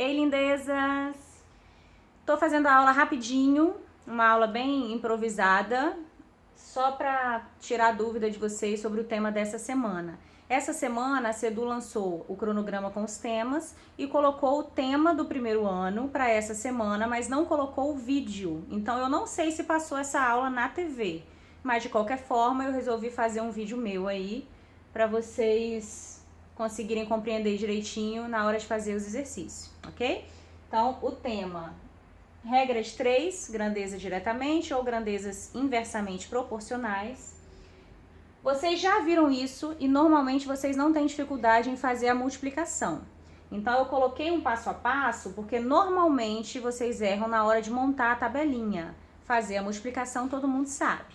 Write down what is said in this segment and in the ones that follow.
Ei, lindezas! Tô fazendo a aula rapidinho, uma aula bem improvisada, só para tirar dúvida de vocês sobre o tema dessa semana. Essa semana a CEDU lançou o cronograma com os temas e colocou o tema do primeiro ano para essa semana, mas não colocou o vídeo. Então eu não sei se passou essa aula na TV, mas de qualquer forma eu resolvi fazer um vídeo meu aí para vocês conseguirem compreender direitinho na hora de fazer os exercícios, ok? Então o tema: regras 3, grandeza diretamente ou grandezas inversamente proporcionais. Vocês já viram isso e normalmente vocês não têm dificuldade em fazer a multiplicação. Então eu coloquei um passo a passo porque normalmente vocês erram na hora de montar a tabelinha. Fazer a multiplicação todo mundo sabe.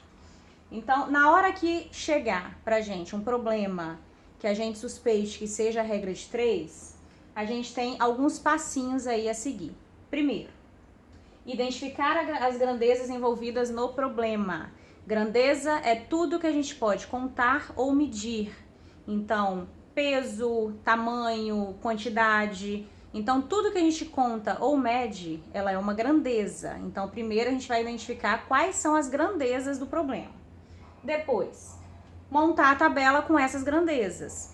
Então na hora que chegar pra gente um problema que a gente suspeite que seja a regra de 3, a gente tem alguns passinhos aí a seguir. Primeiro, identificar as grandezas envolvidas no problema. Grandeza é tudo que a gente pode contar ou medir. Então, peso, tamanho, quantidade. Então, tudo que a gente conta ou mede, ela é uma grandeza. Então, primeiro a gente vai identificar quais são as grandezas do problema. Depois, montar a tabela com essas grandezas.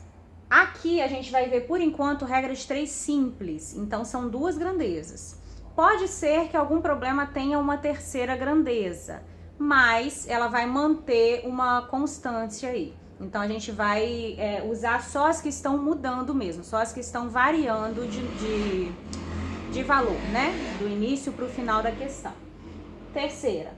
Aqui a gente vai ver, por enquanto, regra de 3 simples. Então, são duas grandezas. Pode ser que algum problema tenha uma terceira grandeza, mas ela vai manter uma constância aí. Então a gente vai usar só as que estão mudando mesmo, só as que estão variando de valor, né? Do início para o final da questão. Terceira,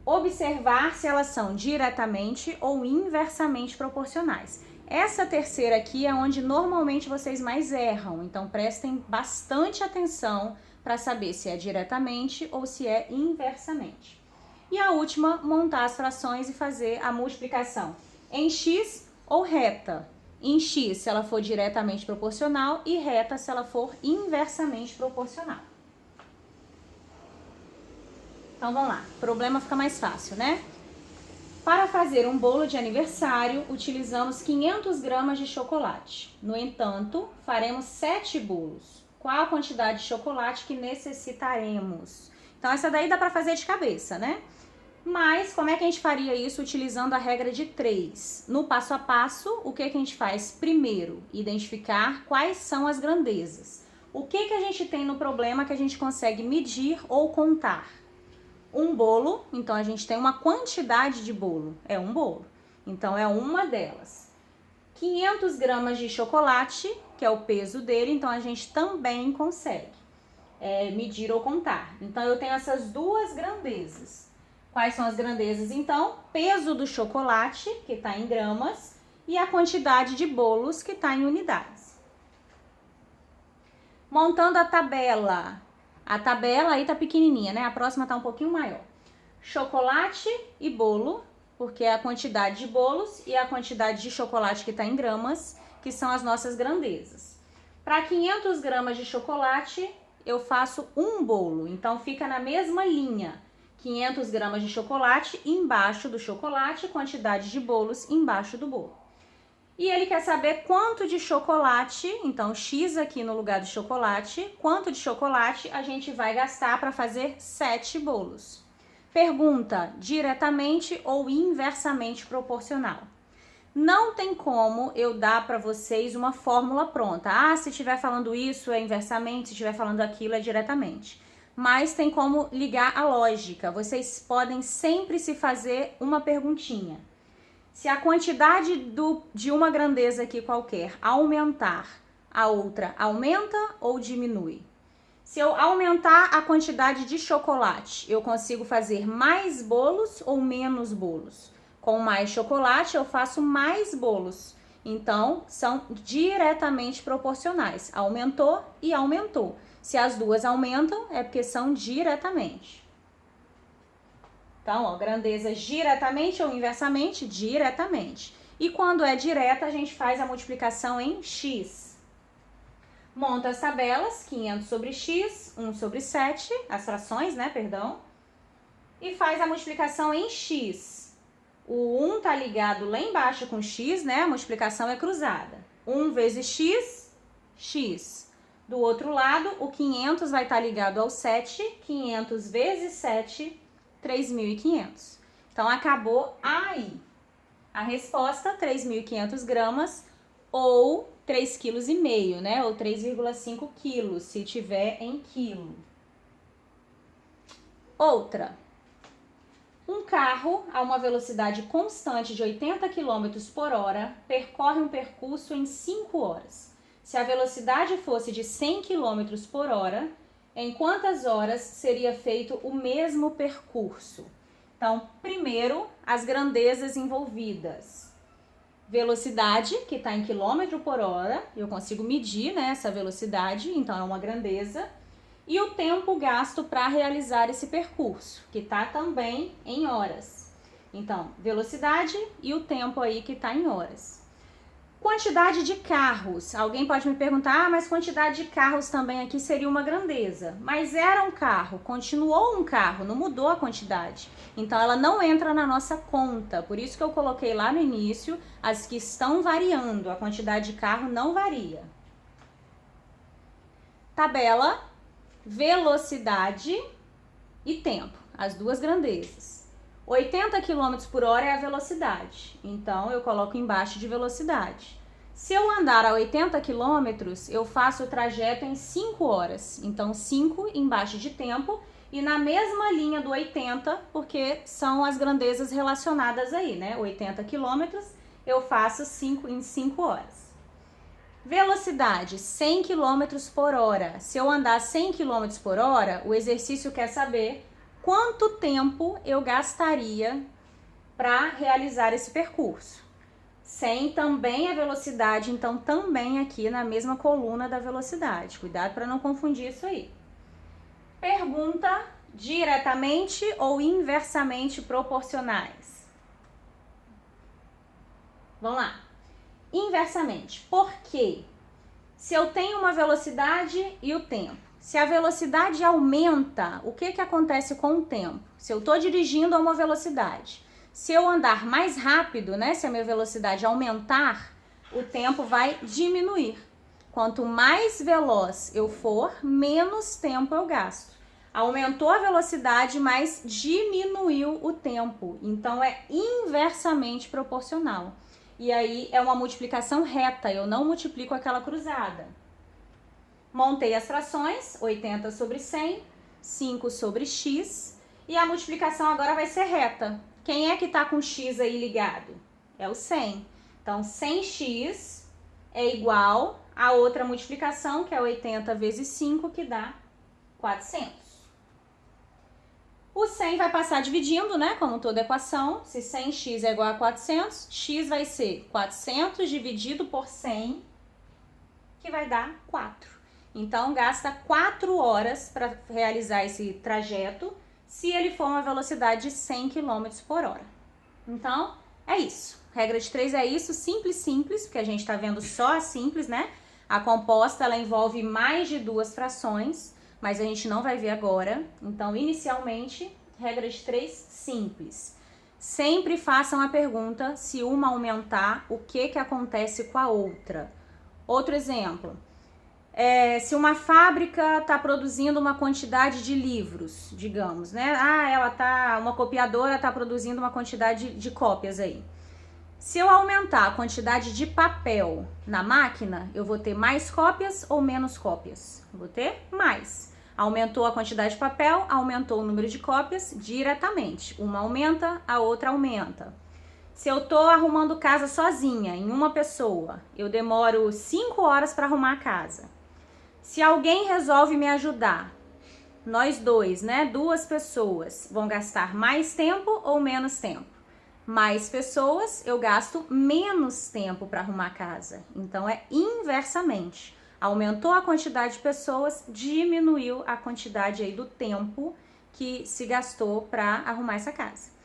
observar se elas são diretamente ou inversamente proporcionais. Essa terceira aqui é onde normalmente vocês mais erram, então prestem bastante atenção para saber se é diretamente ou se é inversamente. E a última, montar as frações e fazer a multiplicação em x ou reta. Em x se ela for diretamente proporcional e reta se ela for inversamente proporcional. Então vamos lá, o problema fica mais fácil, né? Para fazer um bolo de aniversário, utilizamos 500 gramas de chocolate. No entanto, faremos 7 bolos. Qual a quantidade de chocolate que necessitaremos? Então, essa daí dá para fazer de cabeça, né? Mas, como é que a gente faria isso utilizando a regra de 3? No passo a passo, o que a gente faz? Primeiro, identificar quais são as grandezas. O que a gente tem no problema que a gente consegue medir ou contar? Um bolo, então a gente tem uma quantidade de bolo, é um bolo. Então, é uma delas. 500 gramas de chocolate, que é o peso dele, então a gente também consegue medir ou contar. Então, eu tenho essas duas grandezas. Quais são as grandezas, então? Peso do chocolate, que está em gramas, e a quantidade de bolos, que está em unidades. Montando a tabela. A tabela aí tá pequenininha, né? A próxima tá um pouquinho maior. Chocolate e bolo, porque é a quantidade de bolos e a quantidade de chocolate que está em gramas, que são as nossas grandezas. Para 500 gramas de chocolate, eu faço um bolo, então fica na mesma linha. 500 gramas de chocolate embaixo do chocolate, quantidade de bolos embaixo do bolo. E ele quer saber quanto de chocolate, então x aqui no lugar do chocolate, quanto de chocolate a gente vai gastar para fazer 7 bolos. Pergunta: diretamente ou inversamente proporcional? Não tem como eu dar para vocês uma fórmula pronta. Ah, se estiver falando isso é inversamente, se estiver falando aquilo é diretamente. Mas tem como ligar a lógica. Vocês podem sempre se fazer uma perguntinha. Se a quantidade de uma grandeza aqui qualquer aumentar, a outra aumenta ou diminui? Se eu aumentar a quantidade de chocolate, eu consigo fazer mais bolos ou menos bolos? Com mais chocolate, eu faço mais bolos. Então, são diretamente proporcionais. Aumentou e aumentou. Se as duas aumentam, é porque são diretamente. Então, ó, grandezas diretamente ou inversamente? Diretamente. E quando é direta, a gente faz a multiplicação em x. Monta as tabelas, 500 sobre x, 1 sobre 7, as frações, né, perdão. E faz a multiplicação em x. O 1 tá ligado lá embaixo com x, né, a multiplicação é cruzada. 1 vezes x, x. Do outro lado, o 500 vai estar ligado ao 7, 500 vezes 7, 3.500. Então, acabou aí. A resposta, 3.500 gramas ou 3,5 kg, né? Ou 3,5 quilos, se tiver em quilo. Outra. Um carro a uma velocidade constante de 80 km por hora percorre um percurso em 5 horas. Se a velocidade fosse de 100 km por hora, em quantas horas seria feito o mesmo percurso? Então, primeiro, as grandezas envolvidas. Velocidade, que está em quilômetro por hora, eu consigo medir, né, essa velocidade, então é uma grandeza. E o tempo gasto para realizar esse percurso, que está também em horas. Então, velocidade e o tempo aí que está em horas. Quantidade de carros. Alguém pode me perguntar, mas quantidade de carros também aqui seria uma grandeza. Mas era um carro, continuou um carro, não mudou a quantidade. Então, ela não entra na nossa conta. Por isso que eu coloquei lá no início as que estão variando. A quantidade de carro não varia. Tabela, velocidade e tempo. As duas grandezas. 80 km por hora é a velocidade, então eu coloco embaixo de velocidade. Se eu andar a 80 km, eu faço o trajeto em 5 horas, então 5 embaixo de tempo e na mesma linha do 80, porque são as grandezas relacionadas aí, né? 80 km eu faço 5 em 5 horas. Velocidade, 100 km por hora. Se eu andar 100 km por hora, o exercício quer saber quanto tempo eu gastaria para realizar esse percurso. 100 também é velocidade, então também aqui na mesma coluna da velocidade. Cuidado para não confundir isso aí. Pergunta: diretamente ou inversamente proporcionais? Vamos lá. Inversamente. Por quê? Se eu tenho uma velocidade e o tempo. Se a velocidade aumenta, o que acontece com o tempo? Se eu estou dirigindo a uma velocidade, se eu andar mais rápido, né? Se a minha velocidade aumentar, o tempo vai diminuir. Quanto mais veloz eu for, menos tempo eu gasto. Aumentou a velocidade, mas diminuiu o tempo. Então, é inversamente proporcional. E aí, é uma multiplicação reta, eu não multiplico aquela cruzada. Montei as frações, 80 sobre 100, 5 sobre x, e a multiplicação agora vai ser reta. Quem é que está com x aí ligado? É o 100. Então, 100x é igual a outra multiplicação, que é 80 vezes 5, que dá 400. O 100 vai passar dividindo, né, como toda equação. Se 100x é igual a 400, x vai ser 400 dividido por 100, que vai dar 4. Então, gasta 4 horas para realizar esse trajeto, se ele for uma velocidade de 100 km por hora. Então, é isso. Regra de 3 é isso, simples, simples, porque a gente está vendo só a simples, né? A composta, ela envolve mais de 2 frações, mas a gente não vai ver agora. Então, inicialmente, regra de 3, simples. Sempre façam a pergunta, se uma aumentar, o que acontece com a outra? Outro exemplo. Se uma fábrica está produzindo uma quantidade de livros, digamos, né? Uma copiadora está produzindo uma quantidade de cópias aí. Se eu aumentar a quantidade de papel na máquina, eu vou ter mais cópias ou menos cópias? Eu vou ter mais. Aumentou a quantidade de papel, aumentou o número de cópias diretamente. Uma aumenta, a outra aumenta. Se eu tô arrumando casa sozinha, em uma pessoa, eu demoro 5 horas para arrumar a casa. Se alguém resolve me ajudar, nós dois, né, 2 pessoas, vão gastar mais tempo ou menos tempo? Mais pessoas, eu gasto menos tempo para arrumar a casa. Então, é inversamente. Aumentou a quantidade de pessoas, diminuiu a quantidade aí do tempo que se gastou para arrumar essa casa.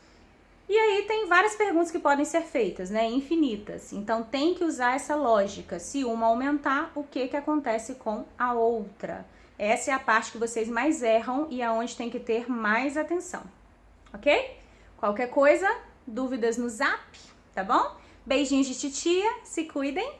E aí tem várias perguntas que podem ser feitas, né? Infinitas. Então tem que usar essa lógica. Se uma aumentar, o que acontece com a outra? Essa é a parte que vocês mais erram e é onde tem que ter mais atenção. Ok? Qualquer coisa, dúvidas no zap, tá bom? Beijinhos de titia, se cuidem.